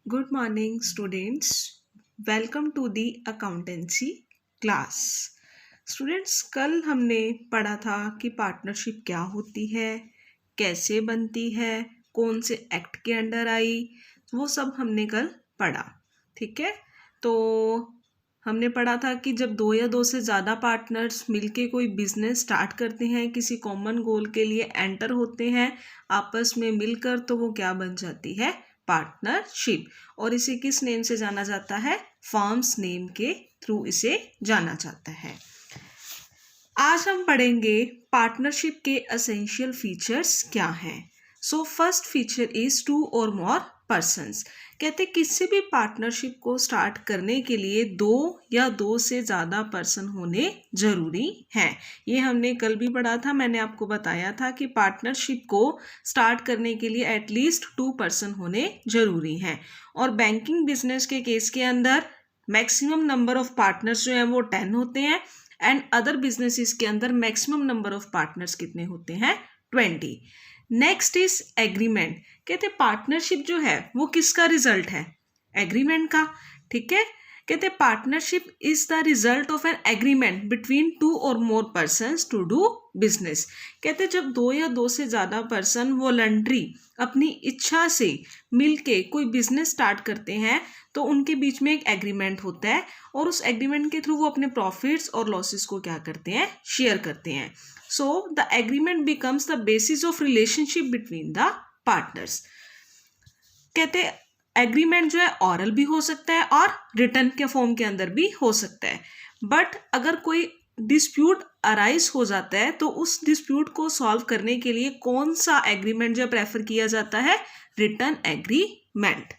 Good morning, students. Welcome to the accountancy class. Students, कल हमने पढ़ा था कि पार्टनरशिप क्या होती है, कैसे बनती है, कौन से एक्ट के अंडर आई, वो सब हमने कल पढ़ा। ठीक है, तो हमने पढ़ा था कि जब दो या दो से ज़्यादा पार्टनर्स मिलके कोई बिजनेस स्टार्ट करते हैं, किसी कॉमन गोल के लिए एंटर होते हैं आपस में मिलकर, तो वो क्या बन जाती है, पार्टनरशिप। और इसे किस नेम से जाना जाता है, फर्म्स नेम के थ्रू इसे जाना जाता है। आज हम पढ़ेंगे पार्टनरशिप के एसेंशियल फीचर्स क्या हैं। सो फर्स्ट फीचर इज 2 और मोर पर्सन्स। कहते किसी भी पार्टनरशिप को स्टार्ट करने के लिए 2 या 2 से ज़्यादा पर्सन होने ज़रूरी हैं। ये हमने कल भी पढ़ा था, मैंने आपको बताया था कि पार्टनरशिप को स्टार्ट करने के लिए एटलीस्ट 2 पर्सन होने ज़रूरी हैं। और बैंकिंग बिजनेस के केस के अंदर मैक्सिमम नंबर ऑफ पार्टनर्स जो हैं वो 10 होते हैं एंड अदर बिजनेसेस के अंदर मैक्सिमम नंबर ऑफ पार्टनर्स कितने होते हैं, 20। Next is agreement. कहते पार्टनरशिप जो है वो किसका रिजल्ट है, एग्रीमेंट का। ठीक है, कहते partnership is the result of an agreement between 2 और मोर पर्सन्स टू डू बिजनेस। कहते जब 2 या 2 से ज़्यादा पर्सन वॉलंटरी अपनी इच्छा से मिलके कोई बिजनेस स्टार्ट करते हैं तो उनके बीच में एक एग्रीमेंट होता है और उस एग्रीमेंट के थ्रू वो अपने प्रॉफिट्स और लॉसेस को क्या करते हैं, शेयर करते हैं। So the agreement becomes the basis of relationship between the partners. कहते एग्रीमेंट जो है ऑरल भी हो सकता है और रिटर्न के फॉर्म के अंदर भी हो सकता है। बट अगर कोई डिस्प्यूट अराइज हो जाता है तो उस डिस्प्यूट को सॉल्व करने के लिए कौन सा एग्रीमेंट जो प्रेफर किया जाता है, रिटर्न एग्रीमेंट।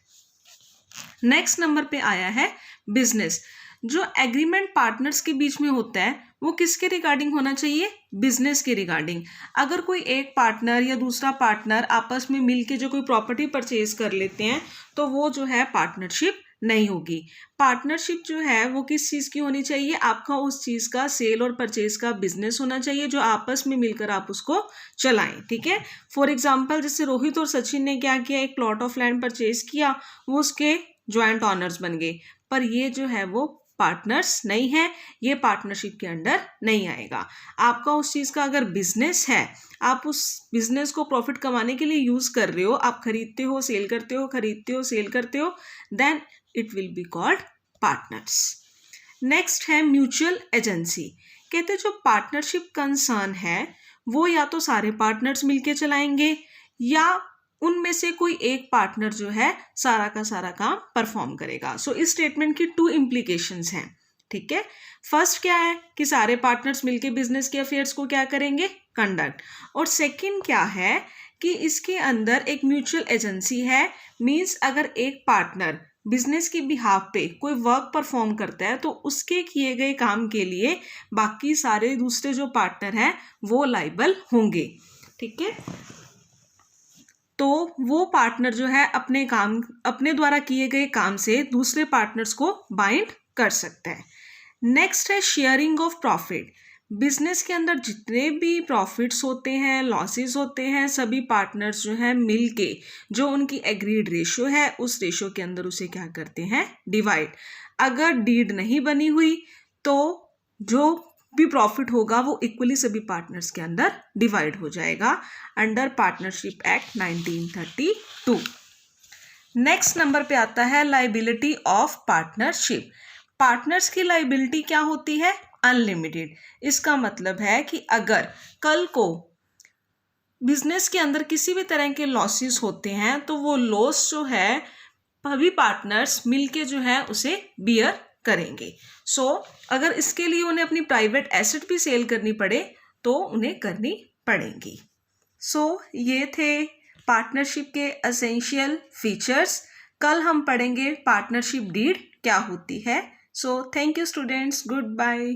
नेक्स्ट नंबर पे आया है बिजनेस। जो एग्रीमेंट पार्टनर्स के बीच में होता है वो किसके रिगार्डिंग होना चाहिए, बिजनेस के रिगार्डिंग। अगर कोई एक पार्टनर या दूसरा पार्टनर आपस में मिलके जो कोई प्रॉपर्टी परचेज कर लेते हैं तो वो जो है पार्टनरशिप नहीं होगी। पार्टनरशिप जो है वो किस चीज़ की होनी चाहिए, आपका उस चीज़ का सेल और परचेज का बिजनेस होना चाहिए जो आपस में मिलकर आप उसको चलाएं। ठीक है, फॉर एग्जाम्पल जैसे रोहित और सचिन ने क्या किया, एक प्लॉट ऑफ लैंड परचेज किया, वो उसके ज्वाइंट ऑनर्स बन गए, पर ये जो है वो पार्टनर्स नहीं है, ये पार्टनरशिप के अंडर नहीं आएगा। आपका उस चीज़ का अगर बिजनेस है, आप उस बिजनेस को प्रॉफिट कमाने के लिए यूज़ कर रहे हो, आप खरीदते हो सेल करते हो, खरीदते हो सेल करते हो, then it will be called partners. Next है म्यूचुअल एजेंसी। कहते जो पार्टनरशिप कंसर्न है वो या तो सारे पार्टनर्स मिलके चलाएंगे या उनमें से कोई एक पार्टनर जो है सारा का सारा काम परफॉर्म करेगा। सो इस स्टेटमेंट की 2 इम्प्लीकेशंस हैं। ठीक है, फर्स्ट क्या है कि सारे पार्टनर्स मिलके बिजनेस के अफेयर्स को क्या करेंगे, कंडक्ट। और सेकंड क्या है कि इसके अंदर एक म्यूचुअल एजेंसी है, मींस अगर एक पार्टनर बिजनेस की बिहाफ पे कोई वर्क परफॉर्म करता है तो उसके किए गए काम के लिए बाकी सारे दूसरे जो पार्टनर हैं वो लाइबल होंगे। ठीक है, तो वो पार्टनर जो है अपने काम, अपने द्वारा किए गए काम से दूसरे पार्टनर्स को बाइंड कर सकता है। नेक्स्ट है शेयरिंग ऑफ प्रॉफिट। बिजनेस के अंदर जितने भी प्रॉफिट्स होते हैं, लॉसेस होते हैं, सभी पार्टनर्स जो हैं मिलके जो उनकी एग्रीड रेशियो है उस रेशियो के अंदर उसे क्या करते हैं, डिवाइड। अगर डीड नहीं बनी हुई तो जो भी प्रॉफिट होगा वो इक्वली सभी पार्टनर्स के अंदर डिवाइड हो जाएगा under partnership act 1932। Next number पे आता है लाइबिलिटी ऑफ पार्टनरशिप। पार्टनर्स की लाइबिलिटी क्या होती है, अनलिमिटेड। इसका मतलब है कि अगर कल को बिजनेस के अंदर किसी भी तरह के लॉसेस होते हैं तो वो लॉस जो है सभी पार्टनर्स मिलके जो है उसे बियर करेंगे। सो अगर इसके लिए उन्हें अपनी प्राइवेट एसेट भी सेल करनी पड़े तो उन्हें करनी पड़ेंगी। सो ये थे पार्टनरशिप के एसेंशियल फीचर्स। कल हम पढ़ेंगे पार्टनरशिप डीड क्या होती है। So thank you students, good bye.